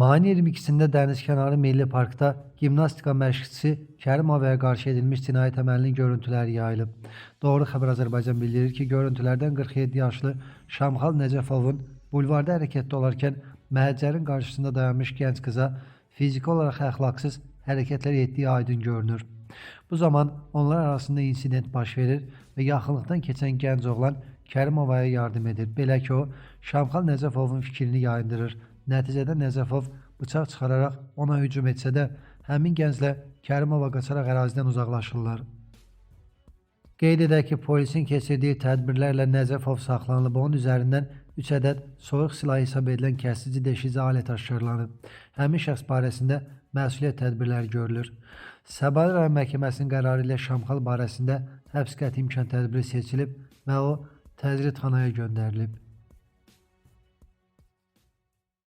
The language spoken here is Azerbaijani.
Mayın 22'sində Dənizkənarı Milli Parkda gimnastika məşqçisi Kərimovaya qarşı edilmiş cinayət əməlinin görüntüləri yayılıb. Doğru Xəbər Azərbaycan bildirir ki, görüntülərdən 47 yaşlı Şamxal Nəcəfovun bulvarda hərəkətdə olarkən məhəccərin qarşısında dayanmış gənc qıza fiziki olaraq əxlaqsız hərəkətlər etdiyi aydın görünür. Bu zaman onlar arasında insident baş verir və yaxınlıqdan keçən gənc oğlan Kərimovaya yardım edir. Belə ki, o Şamxal Nəcəfovun fikrini yayındırır. Nəticədə Nəcəfov bıçaq çıxararaq ona hücum etsə də, həmin gənclə Kərimova qaçaraq ərazidən uzaqlaşırlar. Qeyd edək ki, polisin keçirdiyi tədbirlərlə Nəcəfov saxlanılıb, onun üzərindən 3 ədəd soyuq silah hesab edilən kəsici deşici alət aşkarlanıb. Həmin şəxs barəsində məsuliyyət tədbirləri görülür. Səbail rayon məhkəməsinin qərarı ilə Şamxal barəsində həbs qəti imkan tədbiri seçilib və o təcridxanaya göndərilib.